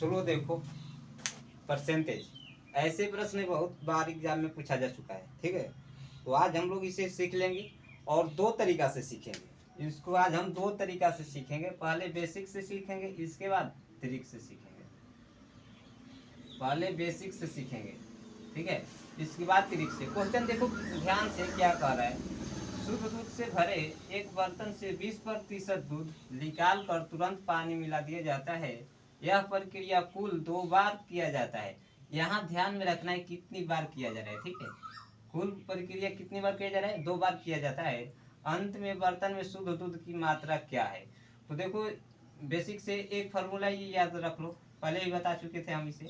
चलो देखो, परसेंटेज ऐसे प्रश्न बहुत बार एग्जाम में पूछा जा चुका है, ठीक है। तो आज हम लोग इसे सीख लेंगे और दो तरीका से सीखेंगे। इसको आज हम दो तरीका से सीखेंगे, पहले बेसिक से सीखेंगे, इसके बाद ट्रिक से सीखेंगे। पहले बेसिक से सीखेंगे, ठीक है, इसके बाद ट्रिक से। क्वेश्चन देखो ध्यान से क्या कह रहा है। शुद्ध दूध से भरे एक बर्तन से 20% दूध निकाल कर तुरंत पानी मिला दिया जाता है। यह प्रक्रिया कुल 2 बार किया जाता है। यहाँ ध्यान में रखना है कितनी बार किया जा रहा है, ठीक है। कुल प्रक्रिया कितनी बार किया जा रहा है? 2 बार किया जाता है। अंत में बर्तन में शुद्ध दूध की मात्रा क्या है? तो देखो बेसिक से एक फार्मूला ये याद रख लो, पहले ही बता चुके थे हम इसे,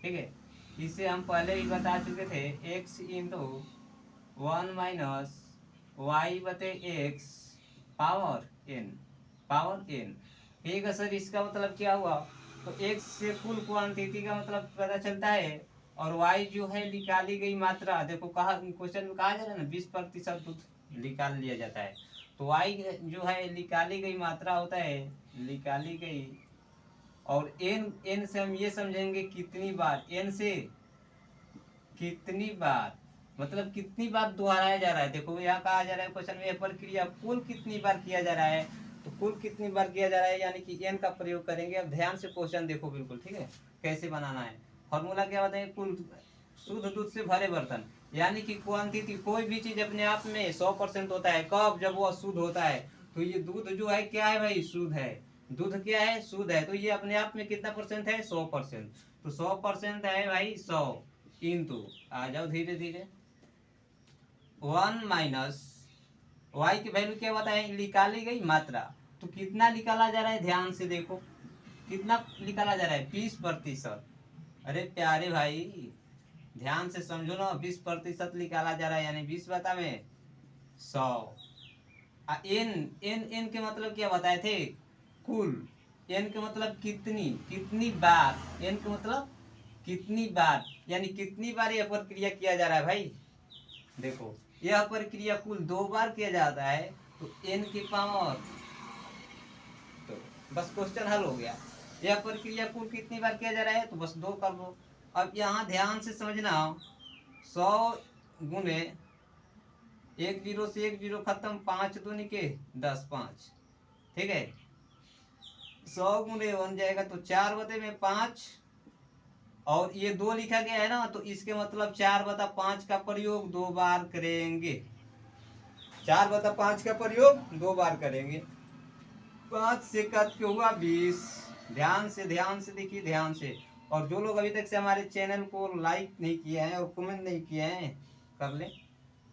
ठीक है। इसे हम पहले ही बता चुके थे, x इंटू 1 - y बटे एक्स पावर n। ठीक है सर, इसका मतलब क्या हुआ? तो x से कुल क्वांटिटी का मतलब पता चलता है, और y जो है निकाली गई मात्रा। देखो कहा क्वेश्चन में कहा जा रहा है ना 20% दूध निकाल लिया जाता है, तो y जो है निकाली गई मात्रा होता है, निकाली गई। और n से हम ये समझेंगे कितनी बार, n से कितनी बार मतलब कितनी बार दोहराया जा रहा है। देखो यहाँ कहा जा रहा है क्वेश्चन में, प्रक्रिया कुल कितनी बार किया जा रहा है, तो कुल कितनी बार किया जा रहा है यानी कि n का प्रयोग करेंगे। अब ध्यान से क्वेश्चन देखो बिल्कुल, ठीक है, कैसे बनाना है। फॉर्मूला क्या बताएंगे? कुल शुद्ध दूध से भरे बर्तन, यानी कि क्वांटिटी, कोई भी चीज अपने आप में 100% होता है कब? जब वो शुद्ध होता है। तो ये दूध जो है क्या है भाई? शुद्ध है। दूध क्या है? शुद्ध है। तो ये अपने आप में कितना परसेंट है? 100%। तो 100% है भाई 100 इंटू, आ जाओ धीरे धीरे, 1 माइनस वाई की वैल्यू क्या बताए? निकाली गई मात्रा। तो कितना निकाला जा रहा है? ध्यान से देखो कितना निकाला जा रहा है? 20%। अरे प्यारे भाई ध्यान से समझो ना, 20% निकाला जा रहा है, यानी 20 बता में 100। एन एन एन के मतलब क्या बताए थे? कुल। एन के मतलब कितनी, कितनी बार। एन के मतलब कितनी बार, यानी कितनी बार यह प्रक्रिया किया जा रहा है भाई। देखो यह प्रक्रिया कुल 2 बार किया जाता है, तो n की पावर, तो बस क्वेश्चन हल हो गया। यह प्रक्रिया कुल कितनी बार किया जा रहा है, तो बस 2 कर दो। अब यहाँ ध्यान से समझना, 100 गुने 1 0 से 1 0 खत्म, 5 दूनी के 10 5, ठीक है। 100 गुने 1 जाएगा तो 4 बटे में 5, और ये 2 लिखा गया है ना, तो इसके मतलब 4/5 का प्रयोग 2 बार करेंगे। 4/5 का प्रयोग 2 बार करेंगे। 5 से कट के हुआ 20। ध्यान से देखिए, ध्यान से। और जो लोग अभी तक से हमारे चैनल को लाइक नहीं किए हैं और कमेंट नहीं किए हैं, कर ले।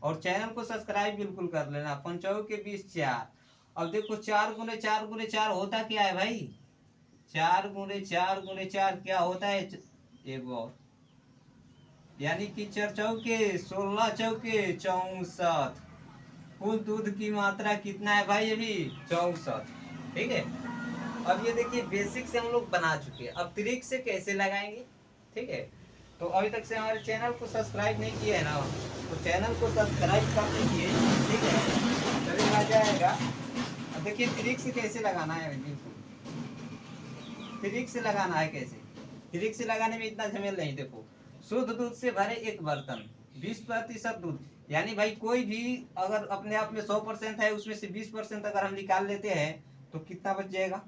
और चैनल को सब्सक्राइब बिल्कुल कर लेना। 5 के 20 4। अब देखो 4 गुने 4 गुने 4 होता क्या है भाई? 4 गुने 4 गुने 4 क्या होता है? एक और, यानी कि 4 चौके 16 चौके 64। कुल दूध की मात्रा कितना है भाई? अभी 64, ठीक है। अब ये देखिए बेसिक से हम लोग बना चुके हैं, अब ट्रिक से कैसे लगाएंगे, ठीक है। तो अभी तक से हमारे चैनल को सब्सक्राइब नहीं किया है ना, तो चैनल को सब्सक्राइब कर लीजिए, ठीक है, तभी आ जाएगा। अब देखिए ट्रिक से कैसे लगाना है, बिल्कुल ट्रिक से लगाना है। कैसे? ट्रिक से लगाने में इतना झमेल नहीं। देखो शुद्ध दूध से भरे एक बर्तन, 20% दूध, यानी भाई कोई भी अगर अपने आप में 100% है, उसमें से 20% अगर हम निकाल लेते हैं तो कितना बच जाएगा?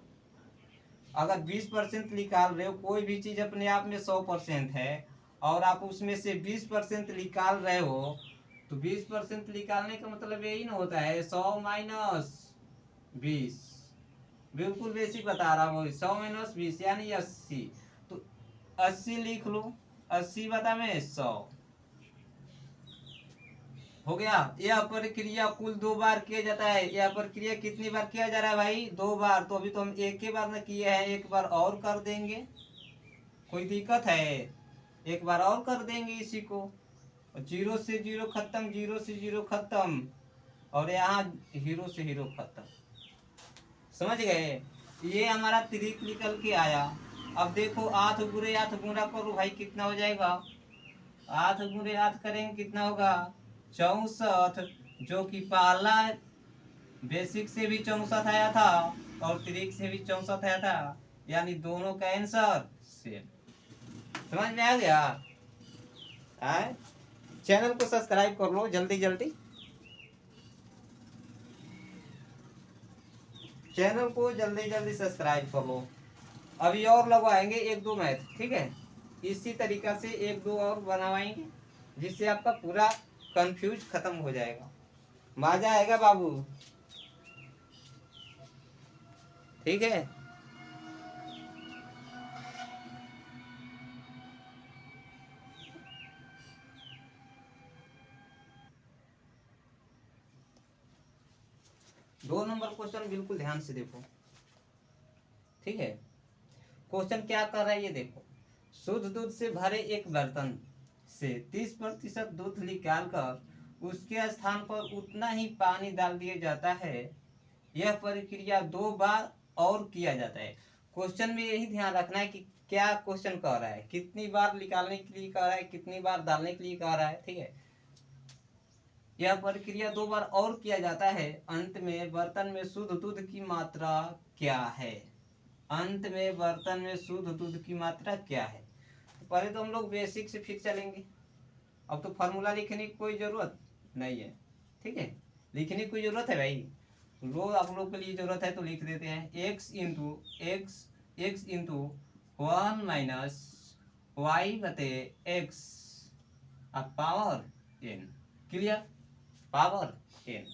अगर 20% निकाल रहे हो, कोई भी चीज अपने आप में 100% है, और आप उसमें से 20% निकाल रहे हो, तो 20% निकालने का मतलब यही ना होता है 100 माइनस 20। बिल्कुल बेसिक बता रहा हूँ, 100 माइनस 20 यानी 80। तो 80 लिख लो, 80 बता में 100 हो गया। यह प्रक्रिया कुल 2 बार किया जाता है। यह प्रक्रिया कितनी बार किया जा रहा है भाई? 2 बार। तो अभी तो हम एक ही बार में किए हैं, एक बार और कर देंगे, कोई दिक्कत है? एक बार और कर देंगे इसी को। 0 से 0 खत्म, 0 से 0 खत्म, और यहाँ 0 से 0 खत्म। समझ गए? ये हमारा त्रिक निकल के आया। अब देखो 8 गुणे 8 गुणा करो भाई, कितना हो जाएगा? 8 गुणे 8 करेंगे कितना होगा? 64, जो कि पहला बेसिक से भी 64 आया था और त्रिक से भी 64 आया था, यानी दोनों का आंसर समझ में आ गया? आए, चैनल को सब्सक्राइब कर लो जल्दी जल्दी, चैनल को जल्दी जल्दी सब्सक्राइब कर लो। अभी और लगवाएंगे एक दो मैथ, ठीक है? इसी तरीका से एक दो और बनवाएंगे जिससे आपका पूरा कंफ्यूज खत्म हो जाएगा, मजा आएगा बाबू, ठीक है? दो नंबर क्वेश्चन बिल्कुल ध्यान से देखो, ठीक है? क्वेश्चन क्या कर रहा है ये देखो। शुद्ध दूध से भरे एक बर्तन से 30% दूध निकाल कर उसके स्थान पर उतना ही पानी डाल दिया जाता है। यह प्रक्रिया 2 बार और किया जाता है। क्वेश्चन में यही ध्यान रखना है कि क्या क्वेश्चन कह रहा है, कितनी बार निकालने के लिए कह रहा है, कितनी बार डालने के लिए कह रहा है, ठीक है? यह प्रक्रिया 2 बार और किया जाता है। अंत में बर्तन में शुद्ध दूध की मात्रा क्या है? अंत में बर्तन में शुद्ध दूध की मात्रा क्या है? तो पहले तो हम लोग बेसिक से फिर चलेंगे। अब तो फार्मूला लिखने की कोई जरूरत नहीं है, ठीक है? लिखने की कोई जरूरत है भाई? लो, आप लोग के लिए जरूरत है तो लिख देते हैं। एक्स इंटू 1 माइनस वाई बटे एक्स अब power n, clear? Power n.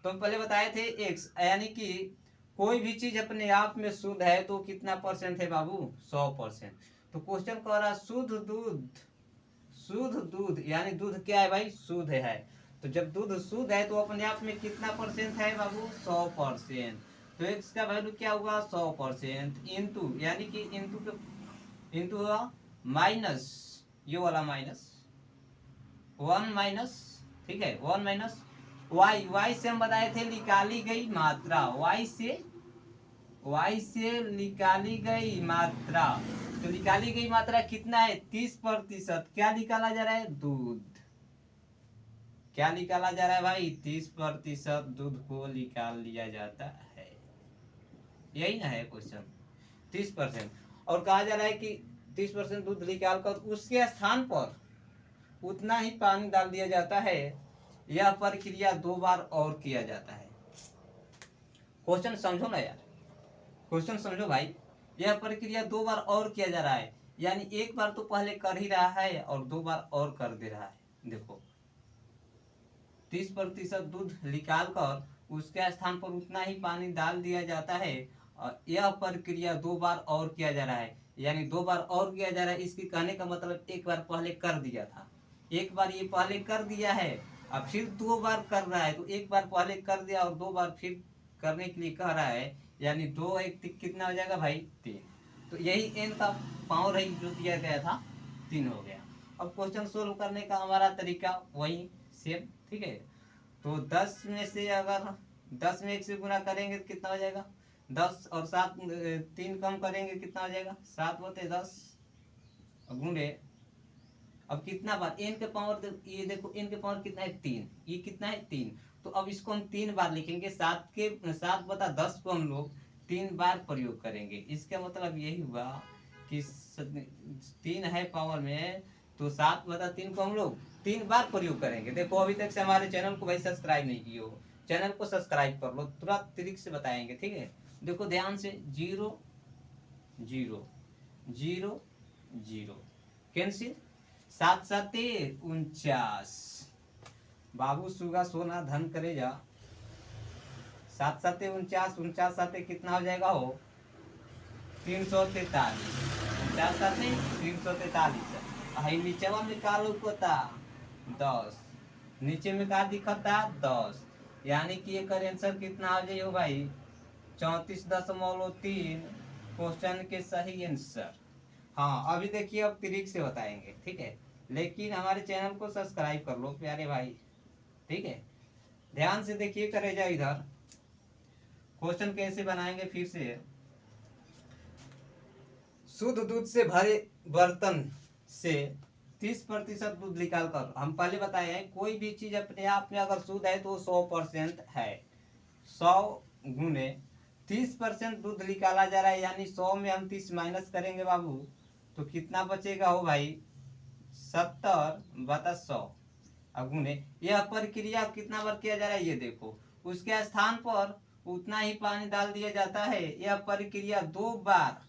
तो पहले बताए थे एक्स, यानी कि कोई भी चीज अपने आप में शुद्ध है तो कितना परसेंट है बाबू? 100%। तो क्वेश्चन कह रहा शुद्ध दूध यानी दूध क्या है भाई? शुद्ध है। तो जब दूध शुद्ध है तो अपने आप में कितना परसेंट है बाबू? 100%। तो एक्स का वैल्यू क्या हुआ? 100%। इंटू यानी कि इंटू हुआ माइनस, ये वाला माइनस 1 माइनस, ठीक है? 1 माइनस वाई से हम बताए थे निकाली गई मात्रा, वाई से निकाली गई मात्रा। तो निकाली गई मात्रा कितना है? 30%। क्या निकाला जा रहा है? दूध। क्या निकाला जा रहा है भाई? 30% दूध को निकाल लिया जाता है, यही ना है क्वेश्चन? 30%। और कहा जा रहा है कि 30% दूध निकाल कर उसके स्थान पर उतना ही पानी डाल दिया जाता है। यह प्रक्रिया 2 बार और किया जाता है। क्वेश्चन समझो ना यार, क्वेश्चन समझो भाई। यह प्रक्रिया 2 बार और किया जा रहा है, यानी एक बार तो पहले कर ही रहा है और 2 बार और कर दे रहा है। देखो 30% दूध निकाल कर उसके स्थान पर उतना ही पानी डाल दिया जाता है और यह प्रक्रिया 2 बार और किया जा रहा है, यानी 2 बार और किया जा रहा है। इसके कहने का मतलब एक बार पहले कर दिया था, एक बार ये पहले कर दिया है, अब फिर 2 बार कर रहा है। तो एक बार पहले कर दिया और 2 बार फिर करने के लिए कह रहा है, यानी 2 1 कितना हो जाएगा भाई? 3। तो यही एन का पावर है जो दिया गया था, 3 हो गया। अब क्वेश्चन सोल्व करने का हमारा तरीका वही सेम, ठीक है? तो 10 में से अगर 10 में 1 से गुना करेंगे तो कितना हो जाएगा? 10 और 7 3 कम करेंगे कितना हो जाएगा? 7 बटे 10 गुणे, अब कितना बार एन के पावर, ये देखो एन के पावर कितना है? 3। ये कितना है? 3। तो अब इसको हम 3 बार लिखेंगे। 7 बटा 10 को हम लोग 3 बार प्रयोग करेंगे। इसका मतलब यही हुआ कि 3 है पावर में, तो 7 बटा 3 को हम लोग 3 बार प्रयोग करेंगे। देखो अभी तक से हमारे चैनल को भाई सब्सक्राइब नहीं किए हो, चैनल को सब्सक्राइब कर लो, तुरंत ट्रिक से बताएंगे, ठीक है? देखो ध्यान से, 0 0 0 0 कैंसिल, 7 7 49 बाबू सुगा सोना धन करे जा। 7 7 49, 49 7 कितना हो जाएगा हो? 343। 49 7 343। हाई नीचे में निकालो कोता 10, नीचे में का दिखता 10, यानी कि एक आंसर कितना आ जाइए भाई? 34.3 क्वेश्चन के सही आंसर। हाँ अभी देखिए, अब ट्रिक से बताएंगे, ठीक है? लेकिन हमारे चैनल को सब्सक्राइब कर लो प्यारे भाई, ठीक है? ध्यान से देखिए करेजा, इधर क्वेश्चन कैसे बनाएंगे फिर से। शुद्ध दूध से भरे बर्तन से 30% दूध निकाल कर, हम पहले बताए हैं कोई भी चीज अपने आप में अगर शुद्ध है तो 100% है। 100 गुने 30% दूध निकाला जा रहा है, यानी 100 में हम 30 माइनस करेंगे बाबू तो कितना बचेगा हो भाई, 70/100। अब गुने यह प्रक्रिया कितना बार किया जा रहा है ये देखो, उसके स्थान पर उतना ही पानी डाल दिया जाता है। यह प्रक्रिया 2 बार,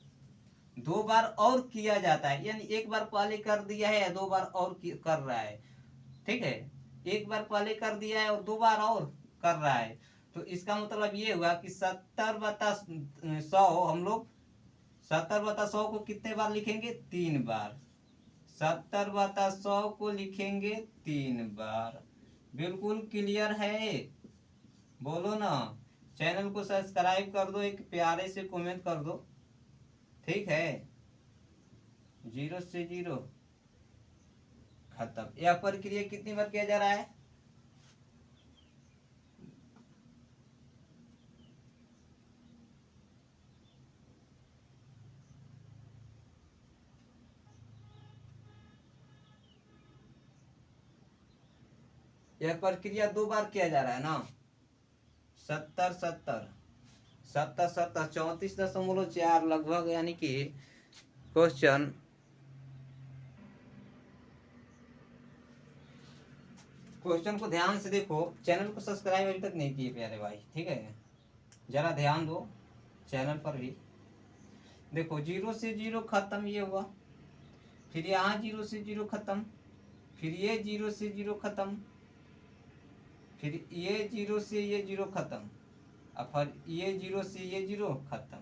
2 बार और किया जाता है, यानी एक बार पहले कर दिया है या 2 बार और कर रहा है। ठीक है, एक बार पहले कर दिया है और 2 बार और कर रहा है। तो इसका मतलब ये हुआ कि 70/100 हम लोग 70/100 को कितने बार लिखेंगे, 3 बार। 70/100 को लिखेंगे 3 बार। बिल्कुल क्लियर है, बोलो ना। चैनल को सब्सक्राइब कर दो, एक प्यारे से कमेंट कर दो। ठीक है, 0 से 0 खत्म। यह प्रक्रिया कितनी बार किया जा रहा है, यह प्रक्रिया 2 बार किया जा रहा है ना। 70 70 70 70 34.4 लगभग, यानी कि क्वेश्चन को ध्यान से देखो। चैनल को सब्सक्राइब अभी तक नहीं किए प्यारे भाई, ठीक है, जरा ध्यान दो चैनल पर भी। देखो 0 से 0 खत्म, ये हुआ। फिर यहाँ 0 से 0 खत्म, फिर ये 0 से 0 खत्म, फिर ये 0 से ये 0 खत्म, और फिर ये 0 से ये 0 खत्म।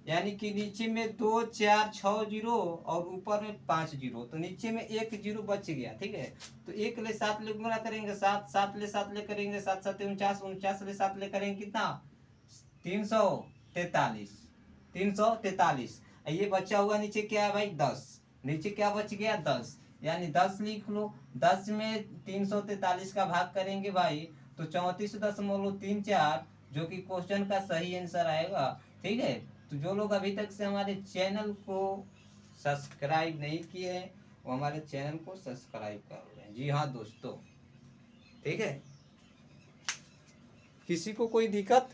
यानी कि नीचे में 2 4 6 0 और ऊपर में 5 0, तो नीचे में 1 0 बच गया। ठीक है, तो 1 ले 7 ले गुणा करेंगे, 7 7 ले 7 ले करेंगे, 7 7 49, 49 ले 7 ले करेंगे कितना, 343, 343। ये बचा हुआ नीचे क्या है भाई, 10। नीचे क्या बच गया, 10, यानी 10 लिख लो। 10 में 343 का भाग करेंगे भाई, तो 34.34, जो कि क्वेश्चन का सही आंसर आएगा। ठीक है, तो जो लोग अभी तक से हमारे चैनल को सब्सक्राइब नहीं किए हैं, वो हमारे चैनल को सब्सक्राइब कर रहे हैं। जी हाँ दोस्तों, ठीक है, किसी को कोई दिक्कत